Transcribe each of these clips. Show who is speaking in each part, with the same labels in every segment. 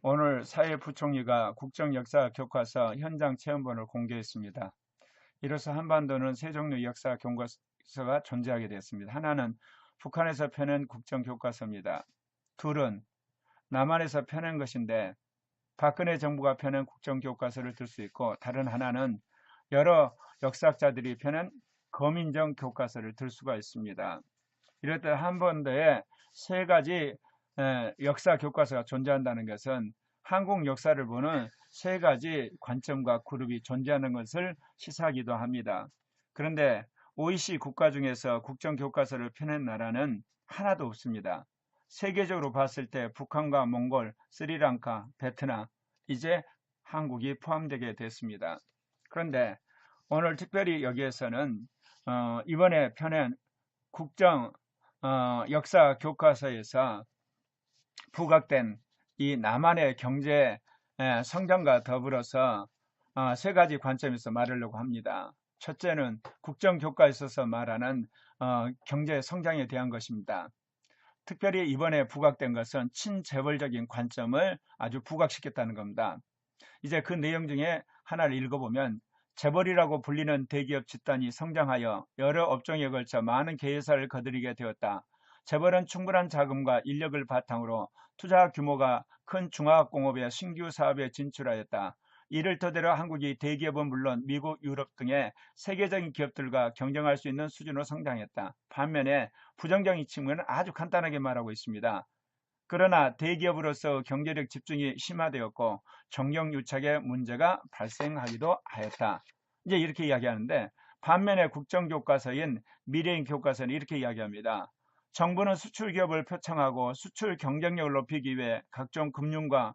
Speaker 1: 오늘 사회부총리가 국정역사교과서 현장 체험본을 공개했습니다. 이로써 한반도는 세 종류의 역사 교과서가 존재하게 되었습니다. 하나는 북한에서 펴낸 국정교과서입니다. 둘은 남한에서 펴낸 것인데 박근혜 정부가 펴낸 국정교과서를 들 수 있고, 다른 하나는 여러 역사학자들이 펴낸 거민정 교과서를 들 수가 있습니다. 이럴 때 한반도에 세 가지 역사 교과서가 존재한다는 것은 한국 역사를 보는 세 가지 관점과 그룹이 존재하는 것을 시사하기도 합니다. 그런데 OECD 국가 중에서 국정교과서를 펴낸 나라는 하나도 없습니다. 세계적으로 봤을 때 북한과 몽골, 스리랑카, 베트남, 이제 한국이 포함되게 됐습니다. 그런데 오늘 특별히 여기에서는 이번에 펴낸 국정 역사 교과서에서 부각된 이 남한의 경제 성장과 더불어서 세 가지 관점에서 말하려고 합니다. 첫째는 국정교과에 있어서 말하는 경제 성장에 대한 것입니다. 특별히 이번에 부각된 것은 친재벌적인 관점을 아주 부각시켰다는 겁니다. 이제 그 내용 중에 하나를 읽어보면, 재벌이라고 불리는 대기업 집단이 성장하여 여러 업종에 걸쳐 많은 계열사를 거느리게 되었다. 재벌은 충분한 자금과 인력을 바탕으로 투자 규모가 큰 중화학공업의 신규 사업에 진출하였다. 이를 토대로 한국이 대기업은 물론 미국, 유럽 등의 세계적인 기업들과 경쟁할 수 있는 수준으로 성장했다. 반면에 부정적인 측면은 아주 간단하게 말하고 있습니다. 그러나 대기업으로서 경제력 집중이 심화되었고 정경유착의 문제가 발생하기도 하였다. 이제 이렇게 이야기하는데, 반면에 국정교과서인 미래인 교과서는 이렇게 이야기합니다. 정부는 수출 기업을 표창하고 수출 경쟁력을 높이기 위해 각종 금융과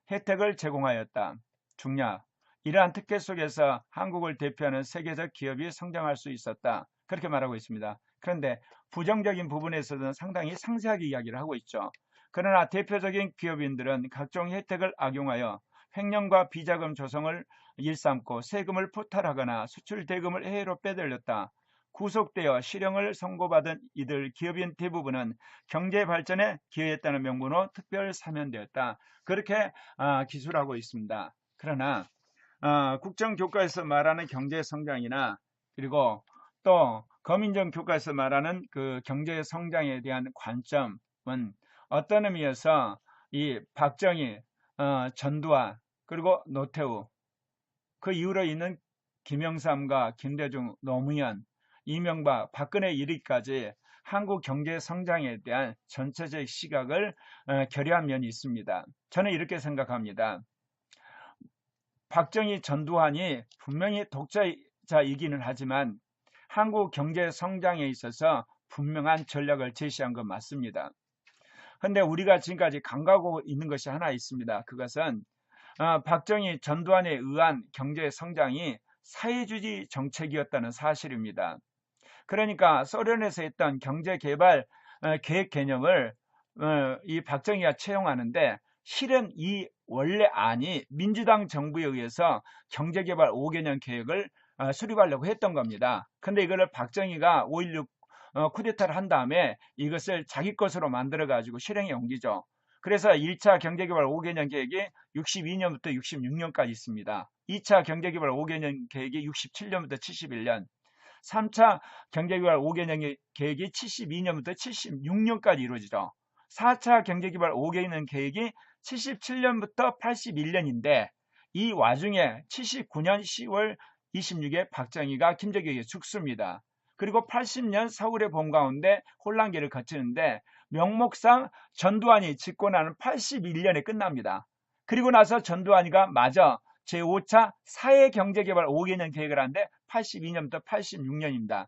Speaker 1: 혜택을 제공하였다. 중략, 이러한 특혜 속에서 한국을 대표하는 세계적 기업이 성장할 수 있었다. 그렇게 말하고 있습니다. 그런데 부정적인 부분에서는 상당히 상세하게 이야기를 하고 있죠. 그러나 대표적인 기업인들은 각종 혜택을 악용하여 횡령과 비자금 조성을 일삼고 세금을 포탈하거나 수출 대금을 해외로 빼돌렸다. 구속되어 실형을 선고받은 이들 기업인 대부분은 경제 발전에 기여했다는 명분으로 특별 사면되었다. 그렇게 기술하고 있습니다. 그러나 국정교과에서 말하는 경제 성장이나, 그리고 또 거민정 교과에서 말하는 그 경제 성장에 대한 관점은 어떤 의미에서 이 박정희, 전두환, 그리고 노태우, 그 이후로 있는 김영삼과 김대중, 노무현, 이명박, 박근혜 이르기까지 한국 경제 성장에 대한 전체적 시각을 결여한 면이 있습니다. 저는 이렇게 생각합니다. 박정희, 전두환이 분명히 독자이기는 하지만 한국 경제 성장에 있어서 분명한 전략을 제시한 건 맞습니다. 그런데 우리가 지금까지 간과하고 있는 것이 하나 있습니다. 그것은 박정희, 전두환에 의한 경제 성장이 사회주의 정책이었다는 사실입니다. 그러니까 소련에서 했던 경제개발 계획 개념을 이 박정희가 채용하는데, 실은 이 원래 안이 민주당 정부에 의해서 경제개발 5개년 계획을 수립하려고 했던 겁니다. 근데 이거를 박정희가 5.16 쿠데타를 한 다음에 이것을 자기 것으로 만들어 가지고 실행에 옮기죠. 그래서 1차 경제개발 5개년 계획이 62년부터 66년까지 있습니다. 2차 경제개발 5개년 계획이 67년부터 71년, 3차 경제개발 5개년 계획이 72년부터 76년까지 이루어지죠. 4차 경제개발 5개년 계획이 77년부터 81년인데, 이 와중에 79년 10월 26일 박정희가 김정일에게 죽습니다. 그리고 80년 서울의 봄 가운데 혼란기를 거치는데, 명목상 전두환이 집권하는 81년에 끝납니다. 그리고 나서 전두환이가 마저 제5차 사회경제개발 5개년 계획을 하는데 82년부터 86년입니다.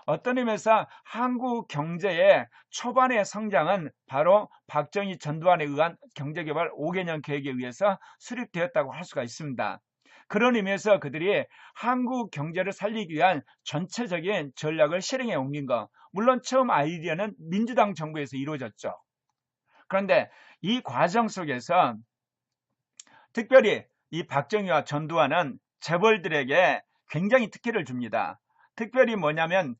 Speaker 1: 어떤 의미에서 한국 경제의 초반의 성장은 바로 박정희, 전두환에 의한 경제개발 5개년 계획에 의해서 수립되었다고 할 수가 있습니다. 그런 의미에서 그들이 한국 경제를 살리기 위한 전체적인 전략을 실행해 옮긴 것, 물론 처음 아이디어는 민주당 정부에서 이루어졌죠. 그런데 이 과정 속에서 특별히 이 박정희와 전두환은 재벌들에게 굉장히 특혜를 줍니다. 특별히 뭐냐면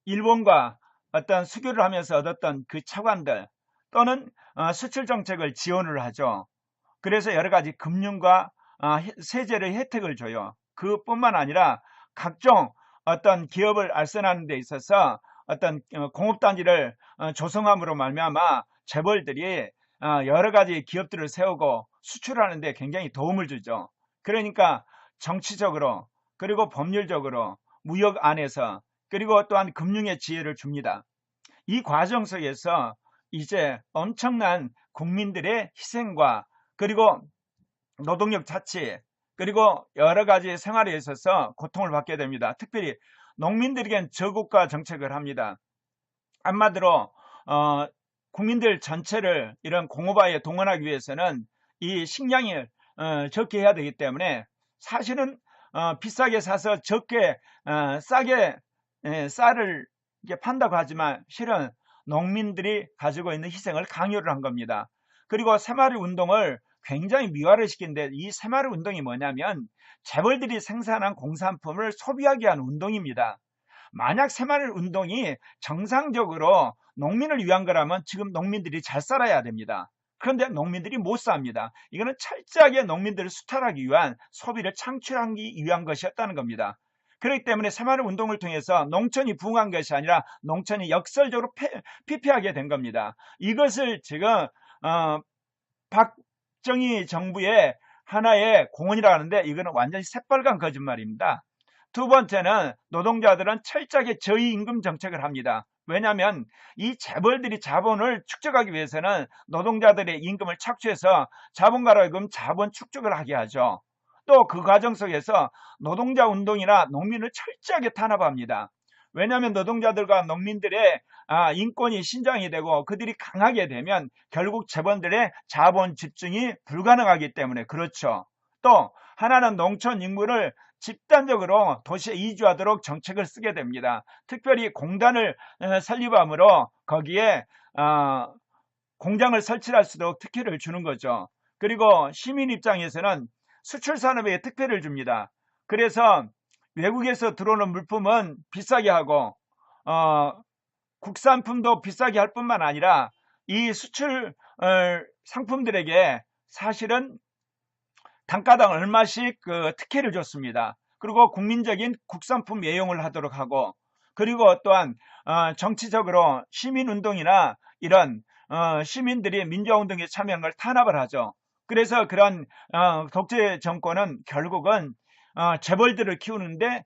Speaker 1: 일본과 어떤 수교를 하면서 얻었던 그 차관들, 또는 수출 정책을 지원을 하죠. 그래서 여러 가지 금융과 세제의 혜택을 줘요. 그뿐만 아니라 각종 어떤 기업을 알선하는 데 있어서 어떤 공업단지를 조성함으로 말미암아 재벌들이 여러 가지 기업들을 세우고 수출하는 데 굉장히 도움을 주죠. 그러니까 정치적으로 그리고 법률적으로 무역 안에서 그리고 또한 금융의 지혜를 줍니다. 이 과정 속에서 이제 엄청난 국민들의 희생과 그리고 노동력 자치 그리고 여러 가지 생활에 있어서 고통을 받게 됩니다. 특별히 농민들에겐 저고가 정책을 합니다. 한마디로 국민들 전체를 이런 공업화에 동원하기 위해서는 이 식량을 적게 해야 되기 때문에 사실은 비싸게 사서 적게 싸게 쌀을 이렇게 판다고 하지만 실은 농민들이 가지고 있는 희생을 강요를 한 겁니다. 그리고 새마을 운동을 굉장히 미화를 시킨데 이 새마을 운동이 뭐냐면 재벌들이 생산한 공산품을 소비하게 한 운동입니다. 만약 새마을 운동이 정상적으로 농민을 위한 거라면 지금 농민들이 잘 살아야 됩니다. 그런데 농민들이 못 삽니다. 이거는 철저하게 농민들을 수탈하기 위한 소비를 창출하기 위한 것이었다는 겁니다. 그렇기 때문에 새마을 운동을 통해서 농촌이 부흥한 것이 아니라 농촌이 역설적으로 피폐하게 된 겁니다. 이것을 지금 박정희 정부의 하나의 공헌이라 하는데 이거는 완전히 새빨간 거짓말입니다. 두 번째는 노동자들은 철저하게 저임금 정책을 합니다. 왜냐하면 이 재벌들이 자본을 축적하기 위해서는 노동자들의 임금을 착취해서 자본가로 하여금 자본 축적을 하게 하죠. 또 그 과정 속에서 노동자 운동이나 농민을 철저하게 탄압합니다. 왜냐하면 노동자들과 농민들의 인권이 신장이 되고 그들이 강하게 되면 결국 재벌들의 자본 집중이 불가능하기 때문에 그렇죠. 또 하나는 농촌 인구를 집단적으로 도시에 이주하도록 정책을 쓰게 됩니다. 특별히 공단을 설립함으로 거기에 공장을 설치할 수 있도록 특혜를 주는 거죠. 그리고 시민 입장에서는 수출 산업에 특혜를 줍니다. 그래서 외국에서 들어오는 물품은 비싸게 하고 국산품도 비싸게 할 뿐만 아니라 이 수출 상품들에게 사실은 단가당 얼마씩 그 특혜를 줬습니다. 그리고 국민적인 국산품 애용을 하도록 하고 그리고 또한 정치적으로 시민운동이나 이런 시민들이 민주화운동에 참여한 걸 탄압을 하죠. 그래서 그런 독재 정권은 결국은 재벌들을 키우는데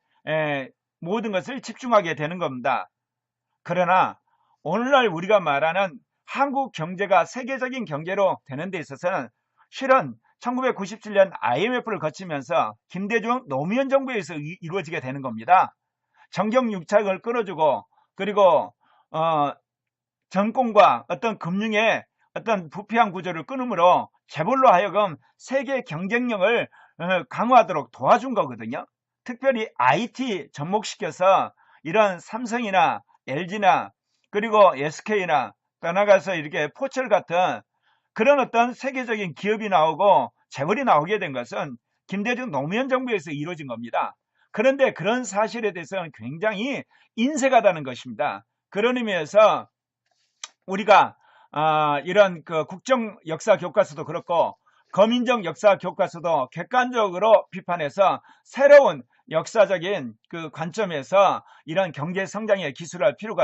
Speaker 1: 모든 것을 집중하게 되는 겁니다. 그러나 오늘날 우리가 말하는 한국 경제가 세계적인 경제로 되는 데 있어서는 실은 1997년 IMF를 거치면서 김대중 노무현 정부에 의해서 이루어지게 되는 겁니다. 정경유착을 끊어주고 그리고 정권과 어떤 금융의 어떤 부패한 구조를 끊음으로 재벌로 하여금 세계 경쟁력을 강화하도록 도와준 거거든요. 특별히 IT 접목시켜서 이런 삼성이나 LG나 그리고 SK나 떠나가서 이렇게 포철 같은 그런 어떤 세계적인 기업이 나오고 재벌이 나오게 된 것은 김대중 노무현 정부에서 이루어진 겁니다. 그런데 그런 사실에 대해서는 굉장히 인색하다는 것입니다. 그런 의미에서 우리가 이런 그 국정 역사 교과서도 그렇고 거민정 역사 교과서도 객관적으로 비판해서 새로운 역사적인 그 관점에서 이런 경제 성장에 기술할 필요가